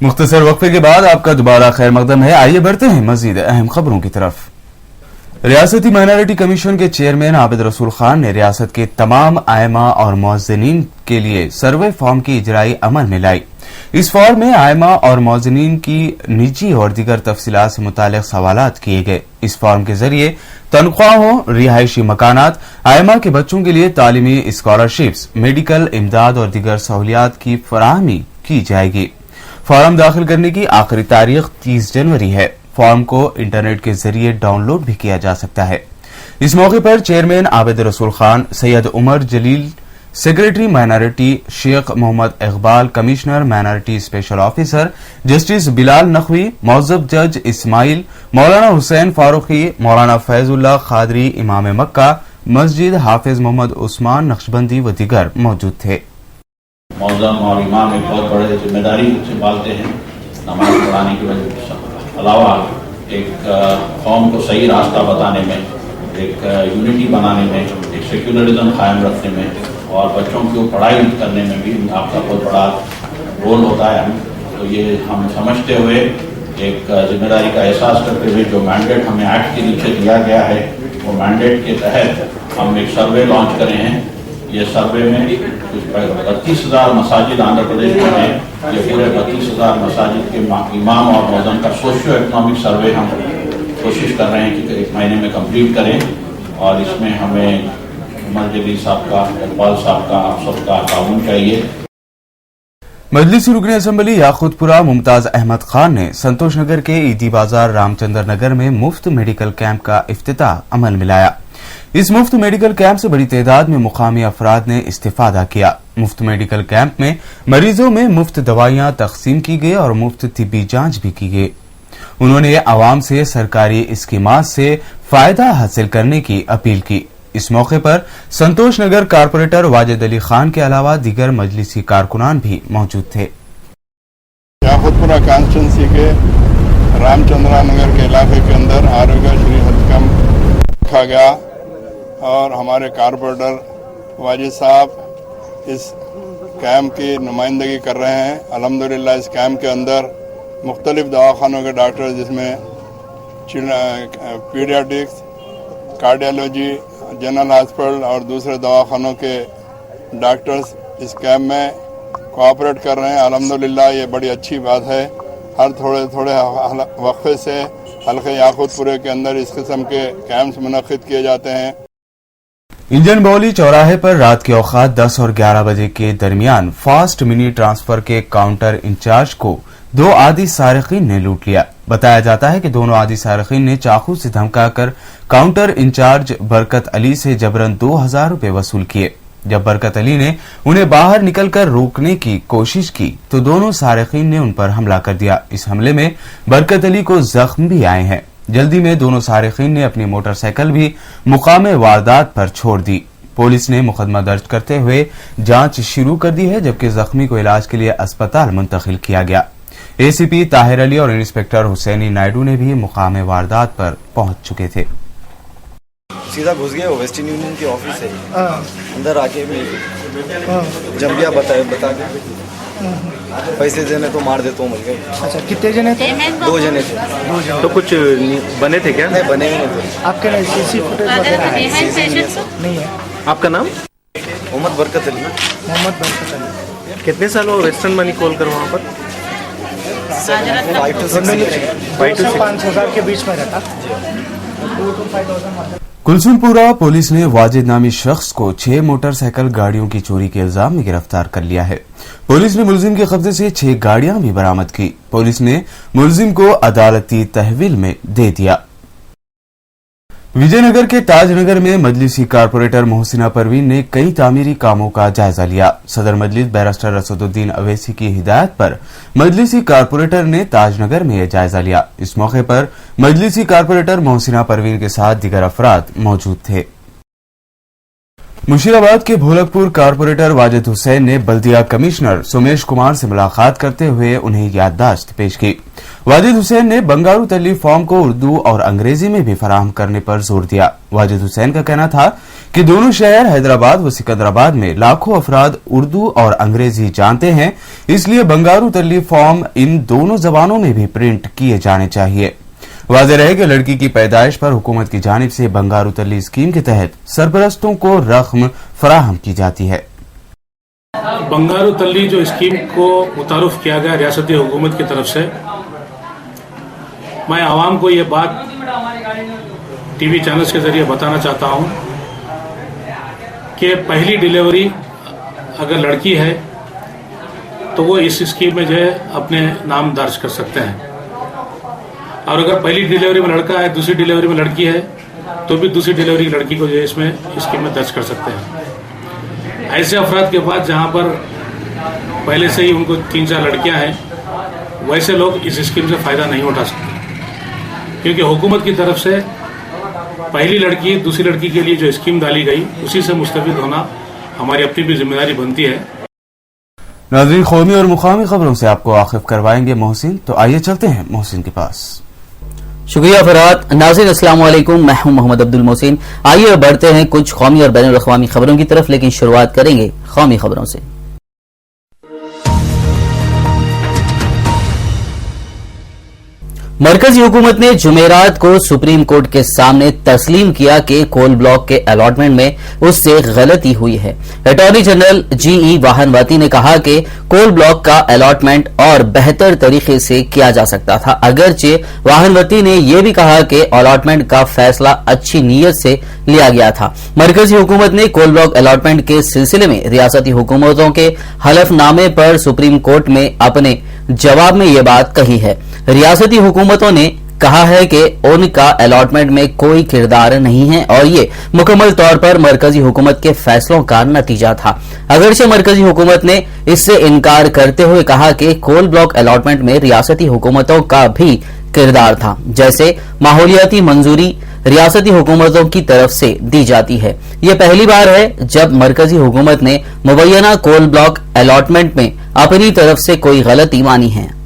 मुख्तसर वक्फे के बाद आपका दोबारा खैर मकदम है। आइए बढ़ते हैं मजीद अहम खबरों की तरफ। रियासती माइनॉरिटी कमीशन के चेयरमैन आबिद रसूल खान ने रियासत के तमाम आयमा और मौज़नीन के लिए सर्वे फॉर्म की इजराई अमल में लाई। इस फॉर्म में आयमा और मौज़नीन की निजी और दीगर तफसीलात से मुतालिक सवालात किए गए। इस फॉर्म के जरिए तनख्वाहों, रिहायशी मकानात, आयमा के बच्चों के लिए तालीमी स्कॉलरशिप्स, मेडिकल इमदाद और दीगर सहूलियात की फराहमी की जाएगी। फॉर्म दाखिल करने की आखिरी तारीख 30 जनवरी है। फॉर्म को इंटरनेट के जरिए डाउनलोड भी किया जा सकता है। इस मौके पर chairman Abid Rasool Khan, Syed Umar Jaleel, secretary minority Shaikh Mohammed Iqbal, commissioner minority special officer justice Bilal Naqvi, मौजब जज इस्माइल, मौलाना हुसैन फारूकी, मौलाना फैजुल्लाह खादरी इमाम मक्का मस्जिद, हाफिज मोहम्मद उस्मान नक्शबंदी व दीगर मौजूद थे। मौजम और इमाम एक बहुत बड़े जिम्मेदारी संभालते हैं नमाज पढ़ाने के अलावा एक कौम को सही रास्ता बताने में, एक यूनिटी बनाने में, एक सेक्युलरिज्म कायम रखने में और बच्चों को पढ़ाई करने में भी आपका बहुत बड़ा रोल होता है। तो ये हम समझते हुए एक जिम्मेदारी का एहसास करते हुए जो मैंडेट हमें एक्ट के नीचे दिया गया है, वो मैंडेट के तहत हम एक सर्वे लॉन्च करें हैं। ये सर्वे में 32,000 मसाजिद आंध्र प्रदेश में हैं। ये पूरे 32,000 मसाजिद के इमाम और मौज़म का सोशियो इकोनॉमिक सर्वे हम कोशिश कर रहे हैं कि 1 महीने में कंप्लीट करें और इसमें हमें उमर जलील साहब का, इकबाल साहब का, आप सबका ताउन चाहिए। मजलिसी रुकन असम्बली याकूतपुरा मुमताज अहमद खान ने संतोष नगर के ईदी बाजार रामचंद्र नगर में मुफ्त मेडिकल कैंप का इफ्तिताह अमल में लाया। इस मुफ्त मेडिकल कैंप से बड़ी तादाद में मुकामी अफराद ने इस्तिफादा किया। मुफ्त मेडिकल कैंप में मरीजों में मुफ्त दवाइयां तकसीम की गई और मुफ्त तिब्बी जांच भी की गई। उन्होंने आवाम से सरकारी स्कीमात से फायदा हासिल करने की अपील की। इस मौके पर संतोष नगर कारपोरेटर वाजिद अली खान के अलावा दीगर मजलिसी कारकुनान भी मौजूद थे। याकूतपुरा कॉन्स्टिट्यूंसी के रामचंद्रा नगर के इलाके के अंदर आरोग्य श्री हेल्थ कैंप रखा गया और हमारे कारपोरेटर वाजिद साहब इस कैंप की नुमाइंदगी कर रहे हैं। अल्हम्दुलिल्लाह इस कैंप के अंदर मुख्तलिफ दवाखानों के डॉक्टर, जिसमें पीडियाट्रिक्स, कार्डियोलॉजी, जनरल हॉस्पिटल और दूसरे दवाखानों के डॉक्टर्स इस कैंप में कोऑपरेट कर रहे हैं। अल्हम्दुलिल्लाह ये बड़ी अच्छी बात है। हर थोड़े थोड़े वक्फे से हल्के याकूतपुरे के अंदर इस किस्म के कैंप्स मुनक्किद किए जाते हैं। इंजन बौली चौराहे पर रात के औकात 10 और 11 बजे के दरमियान फास्ट मिनी ट्रांसफर के काउंटर इंचार्ज को 2 आदि सारिकीन ने लूट लिया। बताया जाता है कि दोनों आदि सारिकीन ने चाकू से धमकाकर काउंटर इंचार्ज बरकत अली से जबरन 2,000 रुपए वसूल किए। जब बरकत अली ने उन्हें बाहर निकलकर रोकने की कोशिश की तो दोनों सारिकीन ने उन पर हमला कर दिया। इस हमले में बरकत अली को जख्म भी आए हैं। जल्दी में दोनों सारिकीन ने अपनी मोटरसाइकिल भी मुकामे वारदात पर छोड़ दी। पुलिस ने मुकदमा दर्ज करते हुए जांच शुरू कर दी है, जबकि जख्मी को इलाज के लिए अस्पताल मुंतकिल किया गया। एसीपी ताहिर अली और इंस्पेक्टर हुसैनी नायडू ने भी मुकामे वारदात पर पहुंच चुके थे। सीधा घुस गए, वेस्टर्न यूनियन की ऑफिस है, अंदर आके जम्बिया बता के पैसे देने तो मार दे तो मिल गए। अच्छा, कितने जने थे? 2 जने थे। तो कुछ बने थे क्या? नहीं, बने नहीं थे। आपके सीसी फुटेज वगैरह नहीं है? आपका नाम? मोहम्मद बरकत अली। मोहम्मद बरकत अली। कितने साल हो वेस्टर्न मनी कॉल कर वहाँ पर? 5 to 6 5,000 के बीच में रहता। कुलसुमपुरा पुलिस ने वाजिद नामी शख्स को 6 मोटरसाइकिल गाड़ियों की चोरी के इल्जाम में गिरफ्तार कर लिया है। पुलिस ने मुलजिम के कब्जे से 6 गाड़ियां भी बरामद की। पुलिस ने मुलजिम को अदालती तहवील में दे दिया। विजयनगर के ताजनगर में मजलिसी कारपोरेटर मोहसिना परवीन ने कई तामीरी कामों का जायजा लिया। सदर मजलिस बैरिस्टर असदुद्दीन अवैसी की हिदायत पर मजलिसी कारपोरेटर ने ताजनगर में यह जायजा लिया। इस मौके पर मजलिसी कारपोरेटर मोहसिना परवीन के साथ दीगर अफराद मौजूद थे। मुशीराबाद के भोलकपुर कारपोरेटर वाजिद हुसैन ने बल्दिया कमिश्नर सुमेश कुमार से मुलाकात करते हुए उन्हें याददाश्त पेश की। वाजिद हुसैन ने बंगारू तल्ली फॉर्म को उर्दू और अंग्रेजी में भी फराहम करने पर जोर दिया। वाजिद हुसैन का कहना था कि दोनों शहर हैदराबाद व सिकंदराबाद में लाखों अफराद उर्दू और अंग्रेजी जानते हैं, इसलिए बंगारू तल्ली फॉर्म इन दोनों जबानों में भी प्रिंट किए जाने चाहिए। वाज़ेह रहे कि लड़की की पैदाइश पर हुकूमत की जानिब से बंगारू तल्ली स्कीम के तहत सरपरस्तों को रकम फराहम की जाती है। बंगारू तल्ली जो स्कीम को मुतारुफ किया गया रियासती हुकूमत की तरफ से, मैं आवाम को ये बात टीवी चैनल्स के जरिए बताना चाहता हूँ कि पहली डिलीवरी अगर लड़की है तो वो इस स्कीम में जो है अपने नाम दर्ज कर सकते हैं, और अगर पहली डिलीवरी में लड़का है, दूसरी डिलीवरी में लड़की है तो भी दूसरी डिलीवरी की लड़की को जो है इसमें स्कीम में दर्ज कर सकते हैं। ऐसे अफराद के पास जहाँ पर पहले से ही उनको 3-4 लड़कियाँ हैं, वैसे लोग इस स्कीम से फ़ायदा नहीं उठा सकते, क्योंकि हुकूमत की तरफ से पहली लड़की दूसरी लड़की के लिए जो स्कीम डाली गई उसी से मुस्तफिद होना हमारी अपनी भी जिम्मेदारी बनती है। नाज़रीन, कौमी और मुकामी खबरों से आपको वाकिफ करवाएंगे मोहसिन, तो आइए चलते हैं मोहसिन के पास। शुक्रिया फरहाद। नाज़रीन अस्सलाम वालेकुम, मैं हूं मोहम्मद अब्दुल मोहसिन। आइए बढ़ते हैं कुछ कौमी और बैनुल अक़वामी खबरों की तरफ, लेकिन शुरुआत करेंगे कौमी खबरों से। मरकजी हुकूमत ने जुमेरात को सुप्रीम कोर्ट के सामने तस्लीम किया कि कोल ब्लॉक के अलॉटमेंट में उससे गलती हुई है। अटॉर्नी जनरल जीई वाहनवती ने कहा कि कोल ब्लॉक का अलॉटमेंट और बेहतर तरीके से किया जा सकता था। अगरचे वाहनवती ने यह भी कहा कि अलॉटमेंट का फैसला अच्छी नीयत से लिया गया था। मरकजी हुकूमत ने कोल ब्लॉक अलॉटमेंट के सिलसिले में रियासती हुकूमतों के हलफनामे पर सुप्रीम कोर्ट में अपने जवाब में ये बात कही है। रियासती हुकूमतों ने कहा है कि उनका अलॉटमेंट में कोई किरदार नहीं है और ये मुकम्मल तौर पर मरकजी हुकूमत के फैसलों का नतीजा था। अगरचे मरकजी हुकूमत ने इससे इनकार करते हुए कहा कि कोल ब्लॉक अलॉटमेंट में रियासती हुकूमतों का भी किरदार था, जैसे माहौलियाती मंजूरी रियासती हुकूमतों की तरफ से दी जाती है। यह पहली बार है जब मरकजी हुकूमत ने मुबैना कोल ब्लॉक अलॉटमेंट में अपनी तरफ से कोई गलती मानी है।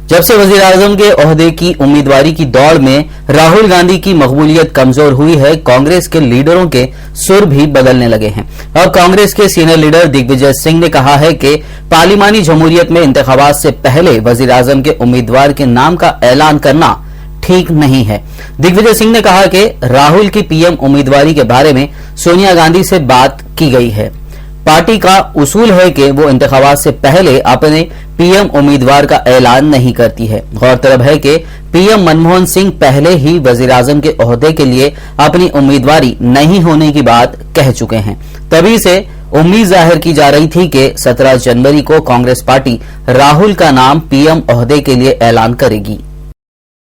जब से वजीर आजम के ओहदे की उम्मीदवारी की दौड़ में राहुल गांधी की मकबूलियत कमजोर हुई है, कांग्रेस के लीडरों के सुर भी बदलने लगे हैं। अब कांग्रेस के सीनियर लीडर दिग्विजय सिंह ने कहा है कि पार्लिमानी जमहूरियत में इंतखाबात से पहले वजीर आजम के उम्मीदवार के नाम का ऐलान करना ठीक नहीं है। दिग्विजय सिंह ने कहा कि राहुल की पीएम उम्मीदवारी के बारे में सोनिया गांधी से बात की गई है। पार्टी का उसूल है कि वो इंतखाबात से पहले अपने पीएम उम्मीदवार का ऐलान नहीं करती है। गौरतलब है कि पीएम मनमोहन सिंह पहले ही वजीर आजम के ओहदे के लिए अपनी उम्मीदवारी नहीं होने की बात कह चुके हैं। तभी से उम्मीद जाहिर की जा रही थी कि 17 जनवरी को कांग्रेस पार्टी राहुल का नाम पीएम ओहदे के लिए ऐलान करेगी।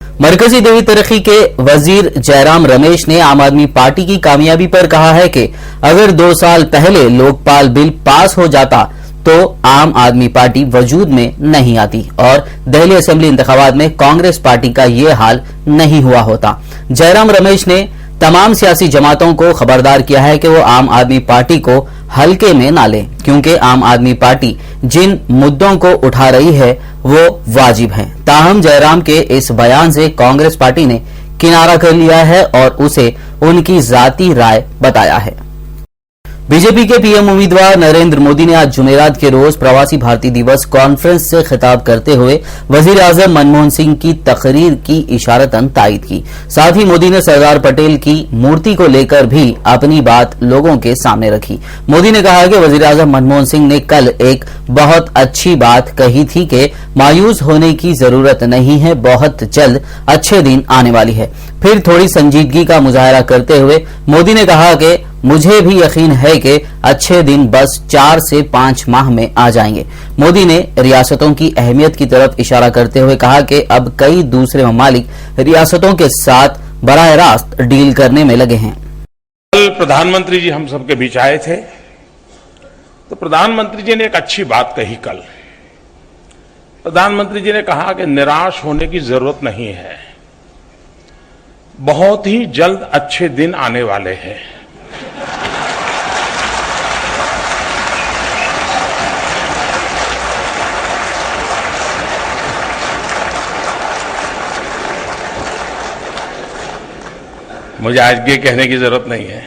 मरकजी देवी तरक्की के वजीर जयराम रमेश ने आम आदमी पार्टी की कामयाबी पर कहा है कि अगर 2 साल पहले लोकपाल बिल पास हो जाता तो आम आदमी पार्टी वजूद में नहीं आती और दिल्ली असेंबली इंतखाबात में कांग्रेस पार्टी का ये हाल नहीं हुआ होता। जयराम रमेश ने तमाम सियासी जमातों को खबरदार किया है कि वो आम आदमी पार्टी को हल्के में ना लें, क्योंकि आम आदमी पार्टी जिन मुद्दों को उठा रही है वो वाजिब हैं। ताहम जयराम के इस बयान से कांग्रेस पार्टी ने किनारा कर लिया है और उसे उनकी जाती राय बताया है। बीजेपी के पीएम उम्मीदवार नरेंद्र मोदी ने आज जुमेरात के रोज प्रवासी भारतीय दिवस कॉन्फ्रेंस से खिताब करते हुए वजीर आजम मनमोहन सिंह की तकरीर की इशारतन तायद की। साथ ही मोदी ने सरदार पटेल की मूर्ति को लेकर भी अपनी बात लोगों के सामने रखी। मोदी ने कहा कि वजीर आजम मनमोहन सिंह ने कल एक बहुत अच्छी बात कही थी कि मायूस होने की जरूरत नहीं है, बहुत जल्द अच्छे दिन आने वाली है। फिर थोड़ी संजीदगी का मुजाहरा करते हुए मोदी ने कहा कि मुझे भी यकीन है कि अच्छे दिन बस 4 से 5 माह में आ जाएंगे। मोदी ने रियासतों की अहमियत की तरफ इशारा करते हुए कहा कि अब कई दूसरे ममालिक रियासतों के साथ बराह रास्त डील करने में लगे हैं। कल प्रधानमंत्री जी हम सबके बीच आए थे, तो प्रधानमंत्री जी ने एक अच्छी बात कही। कल प्रधानमंत्री जी ने कहा कि निराश होने की जरूरत नहीं है, बहुत ही जल्द अच्छे दिन आने वाले हैं। मुझे आज ये कहने की जरूरत नहीं है।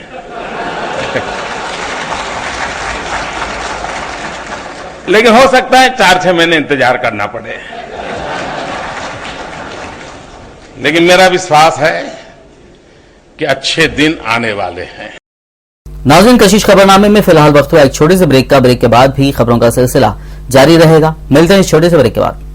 लेकिन हो सकता है 4-6 महीने इंतजार करना पड़े, लेकिन मेरा विश्वास है कि अच्छे दिन आने वाले हैं। नाज़रीन, कशिश खबरनामे में फिलहाल वक्त हुआ एक छोटे से ब्रेक का। ब्रेक के बाद भी खबरों का सिलसिला जारी रहेगा। मिलते हैं इस छोटे से ब्रेक के बाद।